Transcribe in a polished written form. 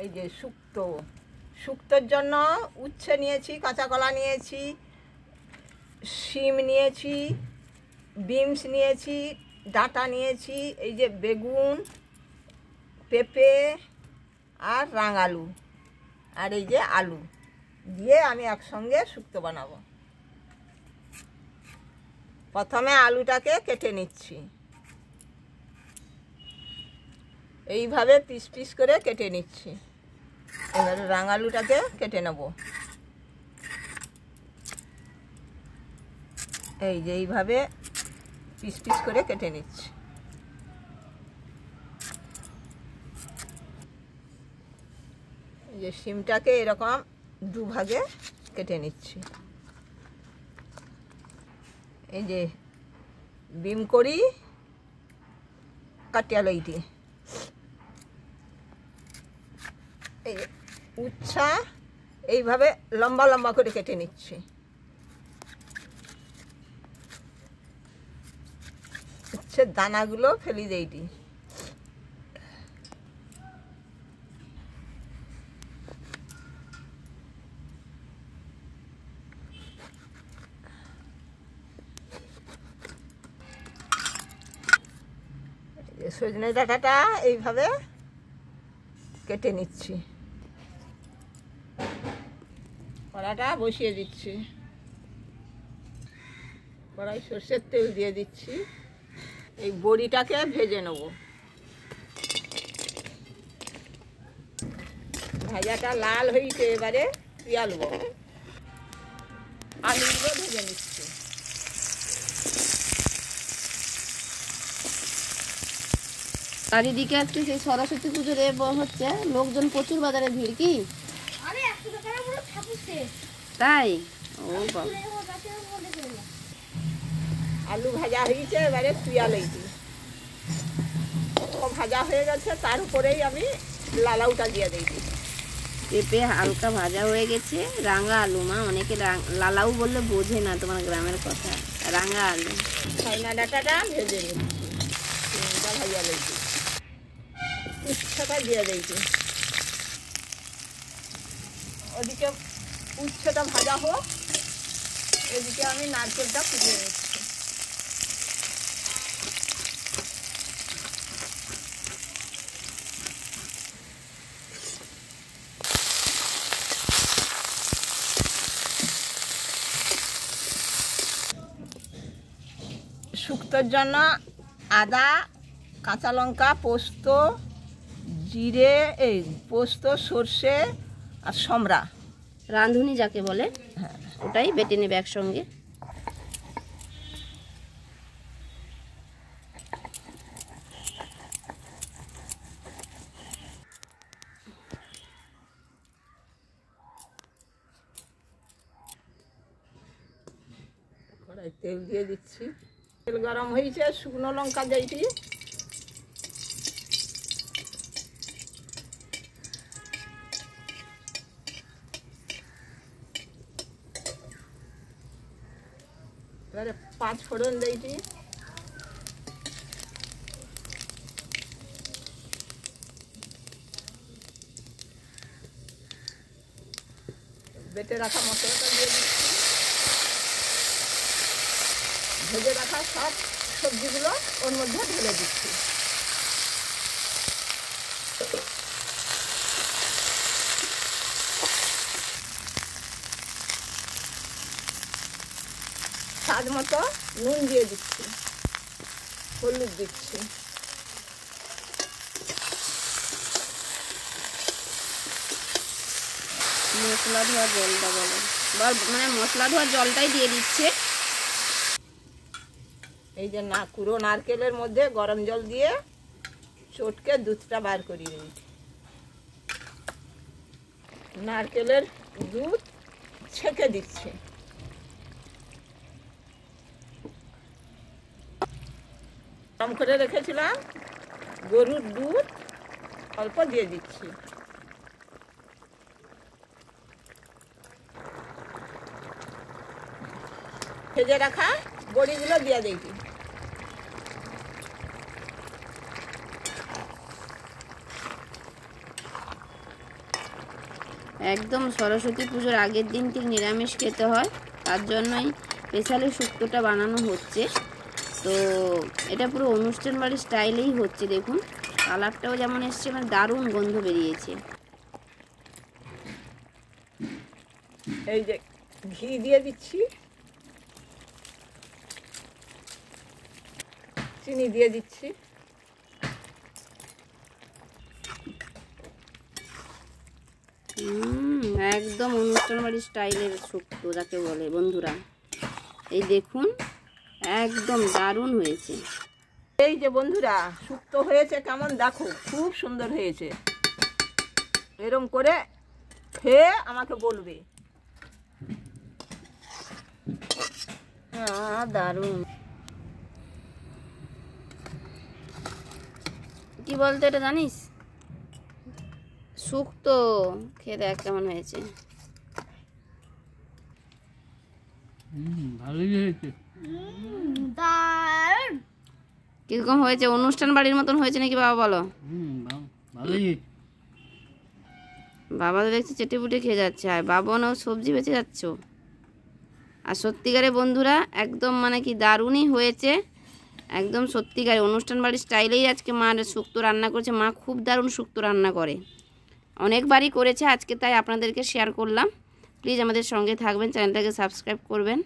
এই যে শুক্তো, শুক্তোর জন্য উচ্ছে নিয়েছি, কাঁচা কলা নিয়েছি, শিম নিয়েছি, বিনস নিয়েছি, ডাঁটা নিয়েছি, এই যে বেগুন, পেঁপে আর রাঙালু আর এই যে আলু দিয়ে আমি একসঙ্গে শুক্তো বানাবো। প্রথমে আলুটাকে কেটে নিচ্ছি, এইভাবে পিস পিস করে কেটে নিচ্ছি। এবারে রাঙালুটাকে কেটে নেব, এই যে এইভাবে পিস পিস করে কেটে নিচ্ছি। এই যে শিমটাকে এরকম দুভাগে কেটে নিচ্ছি। এই যে বিম করি কাটিয়া লইটি, এই যে উচ্ছা এইভাবে লম্বা লম্বা করে কেটে নিচ্ছি। উচ্ছে দানাগুলো ফেলি দেইটি। সজনে ডাঁটাটা এইভাবে কেটে নিচ্ছি। কড়াটা বসিয়ে দিচ্ছি, কড়াই সর্ষের তেল দিয়ে দিচ্ছি। এই বড়িটাকে ভেজে নেব। ভাজাটা লাল হয়েছে, এবারে পেঁয়াজব, আলুগুলো ভেজে নিচ্ছি। চারিদিকে আজকে সেই সরস্বতী পুজোর হচ্ছে, লোকজন প্রচুর বাজারে ভিড়। কি তাই? ও বাবা, আলু ভাজা হয়েছে, এবারে পেঁয়াজ লইছি। ভাজা হয়ে গেছে, তার উপরেই আমি লালাউটা দিয়ে দিয়েছি। পেঁপে হালকা ভাজা হয়ে গেছে। রাঙা আলু, মা অনেকে লালাউ বললে বোঝে না তোমার গ্রামের কথা। রাঙা আলু, ছাইনা ডাঁটাটা ভেজে নিচ্ছি, ভাজা লইছি, উচ্ছেটা দিয়ে দিয়েছি। ওদিকে উচ্ছেটা ভাজা হোক, এদিকে আমি নারকেলটা কুড়িয়ে নিচ্ছি। শুক্তোর জন্য আদা, কাঁচা লঙ্কা, পোস্ত, জিরে, এই পোস্ত, সর্ষে আর সমরা, রাঁধুনি যাকে বলে, হ্যাঁ ওটাই বেটে নেবে একসঙ্গে। কড়াই তেল দিয়ে দিচ্ছি, তেল গরম হয়েছে, শুকনো লঙ্কা দিয়েছি, এবারে 5 ফোড়ন দিয়েছি, বেটে রাখা মশলাটা দিয়ে দিচ্ছি, ভেজে রাখা সব সবজিগুলো ওর মধ্যে ঢেলে দিচ্ছি। স্বাদ মতো নুন দিয়ে দিচ্ছি, হলুদ দিচ্ছি, মশলা ধোয়া জলটা বলে, মানে মশলা ধোয়া জলটাই দিয়ে দিচ্ছে। এই যে কুড়ো নারকেলের মধ্যে গরম জল দিয়ে চটকে দুধটা বার করিয়ে দিয়েছি। নারকেলের দুধ ছেঁকে দিচ্ছি, গরম করে রেখেছিলাম গরুর দুধ অল্প দিয়ে দিচ্ছি। ভেজে রাখা বড়িগুলো দিয়ে দিয়েছি, একদম সরস্বতী পুজোর আগের দিন ঠিক নিরামিষ খেতে হয়, তার জন্যই স্পেশালি শুক্তোটা বানানো হচ্ছে। তো এটা পুরো অনুষ্ঠান বাড়ির স্টাইলেই হচ্ছে। দেখুন কালারটাও যেমন এসছে, মানে দারুণ গন্ধ বেরিয়েছে। এই যে ঘি দিয়ে দিচ্ছি, চিনি দিয়ে দিচ্ছি। একদম অনুষ্ঠান বাড়ির স্টাইলের শুক্তো যাকে বলে বন্ধুরা। এই দেখুন একদম দারুণ হয়েছে। এই যে বন্ধুরা শুক্তো হয়েছে কেমন দেখো, খুব সুন্দর হয়েছে। এরম করে খেয়ে আমাকে বলবে। দারুণ। কি বলতো এটা জানিস? শুক্তো খেয়ে দেখ কেমন হয়েছে। ভালোই হয়েছে। কিরকম হয়েছে? অনুষ্ঠান বাড়ির মতন হয়েছে নাকি বাবা বলো? ভালোই হয়েছে। বাবা তো দেখছি চেটে পুটে খেয়ে যাচ্ছে, আর বাবা নাও সবজি বেঁচে যাচ্ছ। আর সত্যিকারে বন্ধুরা একদম মানে কি দারুণই হয়েছে। একদম সত্যিকারে অনুষ্ঠান বাড়ির স্টাইলেই আজকে মা শুক্তো রান্না করেছে। মা খুব দারুণ শুক্তো রান্না করে, অনেকবারই করেছে, আজকে তাই আপনাদেরকে শেয়ার করলাম। প্লিজ আমাদের সঙ্গে থাকবেন, চ্যানেলটাকে সাবস্ক্রাইব করবেন।